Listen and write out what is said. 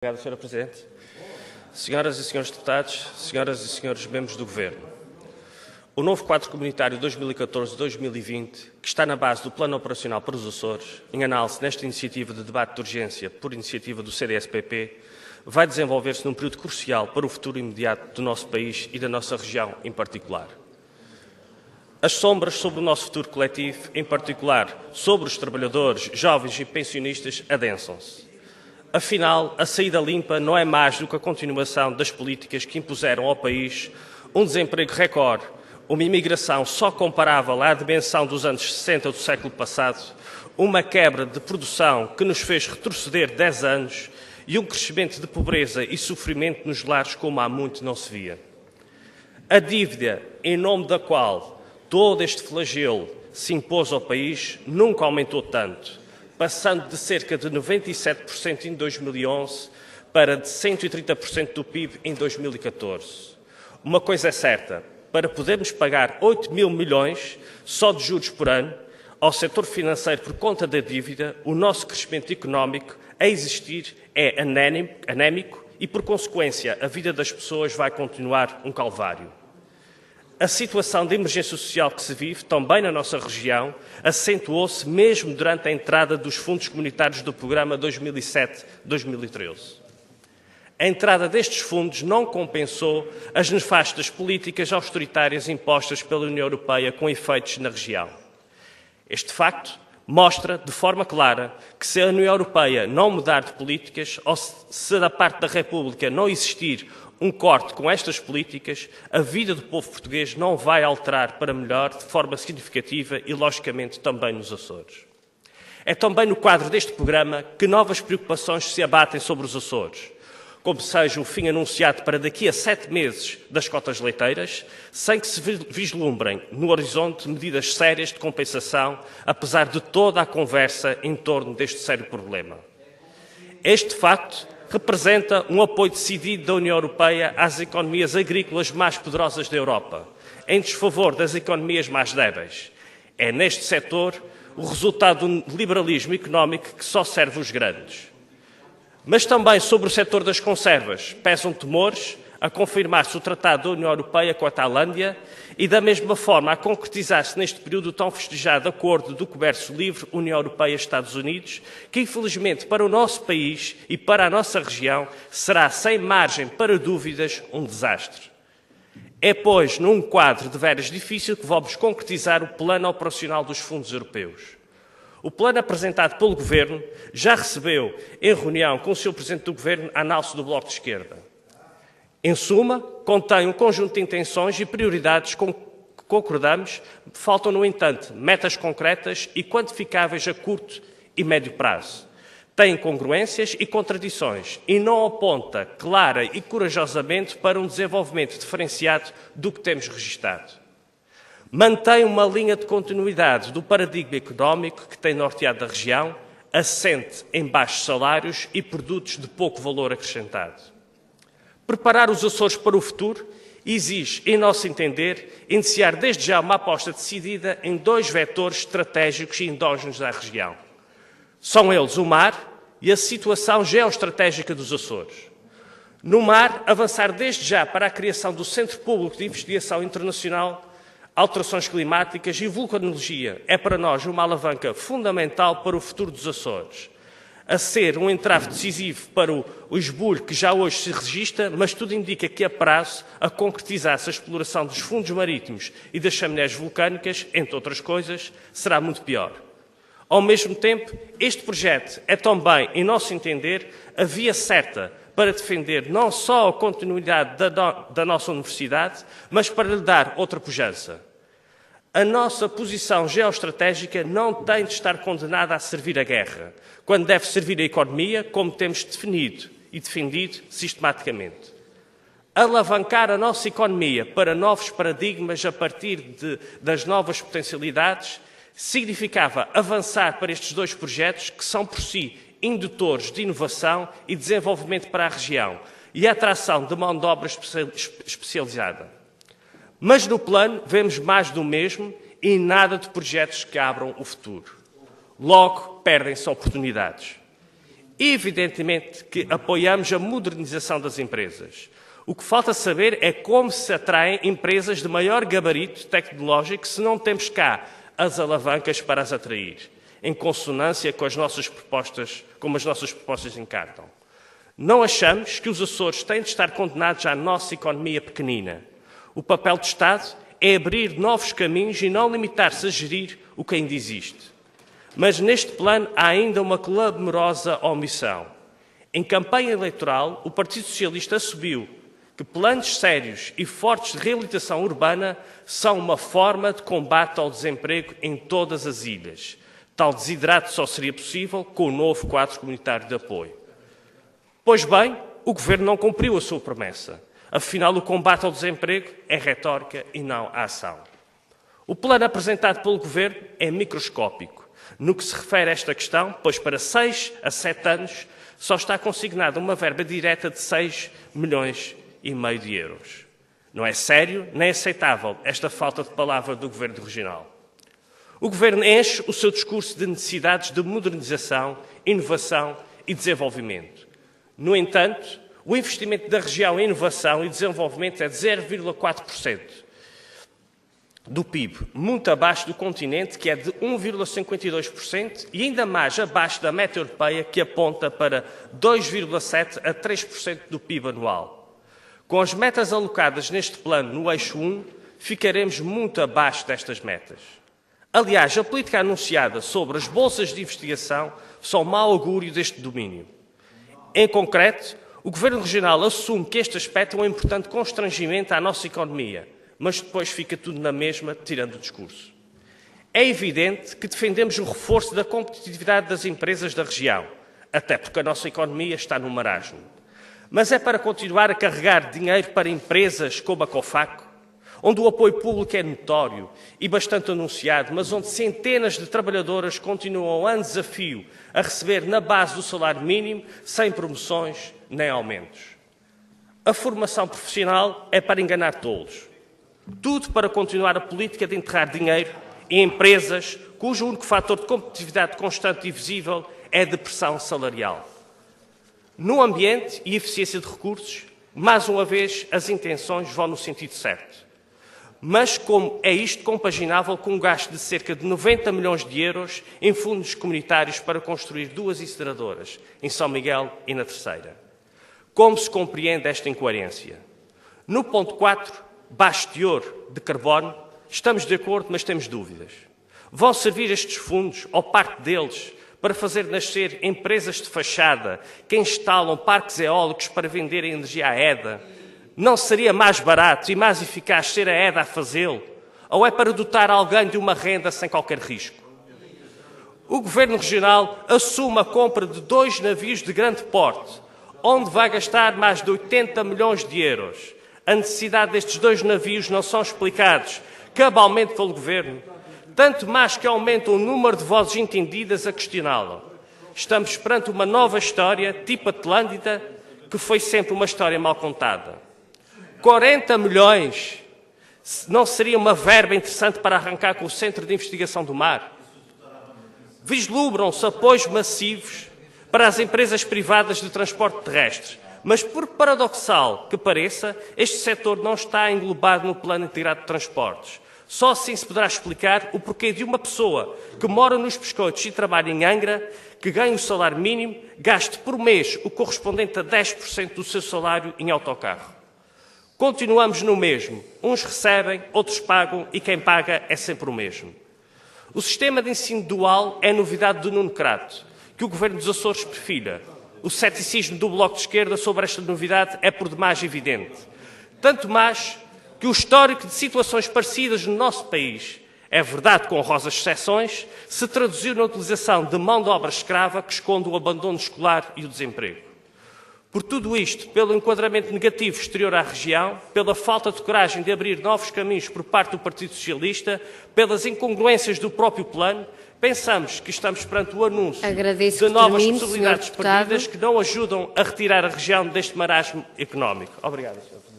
Obrigado, Sra. Presidente. Senhoras e senhores deputados, senhoras e senhores membros do Governo, o novo quadro comunitário 2014-2020, que está na base do Plano Operacional para os Açores, em análise nesta iniciativa de debate de urgência por iniciativa do CDS-PP, vai desenvolver-se num período crucial para o futuro imediato do nosso país e da nossa região em particular. As sombras sobre o nosso futuro coletivo, em particular sobre os trabalhadores, jovens e pensionistas, adensam-se. Afinal, a saída limpa não é mais do que a continuação das políticas que impuseram ao país um desemprego recorde, uma imigração só comparável à dimensão dos anos 60 do século passado, uma quebra de produção que nos fez retroceder 10 anos e um crescimento de pobreza e sofrimento nos lares como há muito não se via. A dívida, em nome da qual todo este flagelo se impôs ao país, nunca aumentou tanto, passando de cerca de 97% em 2011 para de 130% do PIB em 2014. Uma coisa é certa, para podermos pagar 8 mil milhões só de juros por ano ao setor financeiro por conta da dívida, o nosso crescimento económico a existir é anémico e, por consequência, a vida das pessoas vai continuar um calvário. A situação de emergência social que se vive, também na nossa região, acentuou-se mesmo durante a entrada dos fundos comunitários do programa 2007-2013. A entrada destes fundos não compensou as nefastas políticas austeritárias impostas pela União Europeia com efeitos na região. Este facto mostra de forma clara que se a União Europeia não mudar de políticas ou se da parte da República não existir um corte com estas políticas, a vida do povo português não vai alterar para melhor de forma significativa e, logicamente, também nos Açores. É também no quadro deste programa que novas preocupações se abatem sobre os Açores, como seja o fim anunciado para daqui a 7 meses das cotas leiteiras, sem que se vislumbrem no horizonte medidas sérias de compensação, apesar de toda a conversa em torno deste sério problema. Este facto representa um apoio decidido da União Europeia às economias agrícolas mais poderosas da Europa, em desfavor das economias mais débeis. É neste setor o resultado de um liberalismo económico que só serve os grandes. Mas também sobre o setor das conservas pesam temores a confirmar-se o Tratado da União Europeia com a Tailândia e, da mesma forma, a concretizar-se neste período tão festejado acordo do comércio livre União Europeia-Estados Unidos, que, infelizmente, para o nosso país e para a nossa região, será, sem margem para dúvidas, um desastre. É, pois, num quadro de veras difícil que vamos concretizar o plano operacional dos fundos europeus. O plano apresentado pelo Governo já recebeu, em reunião com o Sr. Presidente do Governo, a análise do Bloco de Esquerda. Em suma, contém um conjunto de intenções e prioridades com que concordamos, faltam, no entanto, metas concretas e quantificáveis a curto e médio prazo. Tem incongruências e contradições e não aponta clara e corajosamente para um desenvolvimento diferenciado do que temos registado. Mantém uma linha de continuidade do paradigma económico que tem norteado a região, assente em baixos salários e produtos de pouco valor acrescentado. Preparar os Açores para o futuro exige, em nosso entender, iniciar desde já uma aposta decidida em 2 vetores estratégicos e endógenos da região. São eles o mar e a situação geoestratégica dos Açores. No mar, avançar desde já para a criação do Centro Público de Investigação Internacional, Alterações Climáticas e Vulcanologia é para nós uma alavanca fundamental para o futuro dos Açores, a ser um entrave decisivo para o esbulho que já hoje se registra, mas tudo indica que a prazo, a concretizar-se a exploração dos fundos marítimos e das chaminés vulcânicas, entre outras coisas, será muito pior. Ao mesmo tempo, este projeto é também, em nosso entender, a via certa para defender não só a continuidade da nossa universidade, mas para lhe dar outra pujança. A nossa posição geoestratégica não tem de estar condenada a servir a guerra, quando deve servir a economia, como temos definido e defendido sistematicamente. Alavancar a nossa economia para novos paradigmas a partir das novas potencialidades significava avançar para estes 2 projetos que são por si indutores de inovação e desenvolvimento para a região e a atração de mão de obra especializada. Mas no plano vemos mais do mesmo e nada de projetos que abram o futuro. Logo, perdem-se oportunidades. Evidentemente que apoiamos a modernização das empresas. O que falta saber é como se atraem empresas de maior gabarito tecnológico se não temos cá as alavancas para as atrair, em consonância com as nossas propostas, como as nossas propostas encartam. Não achamos que os Açores têm de estar condenados à nossa economia pequenina. O papel do Estado é abrir novos caminhos e não limitar-se a gerir o que ainda existe. Mas neste plano há ainda uma clamorosa omissão. Em campanha eleitoral, o Partido Socialista assumiu que planos sérios e fortes de reabilitação urbana são uma forma de combate ao desemprego em todas as ilhas. Tal desidrato só seria possível com o novo quadro comunitário de apoio. Pois bem, o Governo não cumpriu a sua promessa. Afinal, o combate ao desemprego é retórica e não a ação. O plano apresentado pelo Governo é microscópico no que se refere a esta questão, pois para 6 a 7 anos só está consignada uma verba direta de 6,5 milhões de euros. Não é sério nem aceitável esta falta de palavra do Governo Regional. O Governo enche o seu discurso de necessidades de modernização, inovação e desenvolvimento. No entanto, o investimento da região em inovação e desenvolvimento é de 0,4% do PIB, muito abaixo do continente, que é de 1,52%, e ainda mais abaixo da meta europeia, que aponta para 2,7% a 3% do PIB anual. Com as metas alocadas neste plano no eixo 1, ficaremos muito abaixo destas metas. Aliás, a política anunciada sobre as bolsas de investigação são mau augúrio deste domínio. Em concreto, o Governo Regional assume que este aspecto é um importante constrangimento à nossa economia, mas depois fica tudo na mesma, tirando o discurso. É evidente que defendemos o reforço da competitividade das empresas da região, até porque a nossa economia está no marasmo. Mas é para continuar a carregar dinheiro para empresas como a Cofaco, onde o apoio público é notório e bastante anunciado, mas onde centenas de trabalhadoras continuam anos a fio a receber na base do salário mínimo, sem promoções nem aumentos. A formação profissional é para enganar todos. Tudo para continuar a política de enterrar dinheiro em empresas cujo único fator de competitividade constante e visível é a depressão salarial. No ambiente e eficiência de recursos, mais uma vez, as intenções vão no sentido certo. Mas como é isto compaginável com um gasto de cerca de 90 milhões de euros em fundos comunitários para construir 2 incineradoras, em São Miguel e na Terceira? Como se compreende esta incoerência? No ponto 4, baixo teor de carbono, estamos de acordo, mas temos dúvidas. Vão servir estes fundos, ou parte deles, para fazer nascer empresas de fachada que instalam parques eólicos para vender energia à EDA? Não seria mais barato e mais eficaz ser a EDA a fazê-lo? Ou é para dotar alguém de uma renda sem qualquer risco? O Governo Regional assume a compra de 2 navios de grande porte, onde vai gastar mais de 80 milhões de euros. A necessidade destes 2 navios não são explicados cabalmente pelo Governo, tanto mais que aumenta o número de vozes entendidas a questioná-lo. Estamos perante uma nova história, tipo Atlântida, que foi sempre uma história mal contada. 40 milhões não seria uma verba interessante para arrancar com o Centro de Investigação do Mar? Vislumbram-se apoios massivos para as empresas privadas de transporte terrestre, mas, por paradoxal que pareça, este setor não está englobado no Plano Integrado de Transportes. Só assim se poderá explicar o porquê de uma pessoa que mora nos Pescoços e trabalha em Angra, que ganha o salário mínimo, gaste por mês o correspondente a 10% do seu salário em autocarro. Continuamos no mesmo. Uns recebem, outros pagam e quem paga é sempre o mesmo. O sistema de ensino dual é novidade do Nuno Crato, que o Governo dos Açores perfila. O ceticismo do Bloco de Esquerda sobre esta novidade é por demais evidente. Tanto mais que o histórico de situações parecidas no nosso país, é verdade com honrosas exceções, se traduziu na utilização de mão de obra escrava que esconde o abandono escolar e o desemprego. Por tudo isto, pelo enquadramento negativo exterior à região, pela falta de coragem de abrir novos caminhos por parte do Partido Socialista, pelas incongruências do próprio plano, pensamos que estamos perante o anúncio de novas possibilidades perdidas que não ajudam a retirar a região deste marasmo económico. Obrigado, Sr.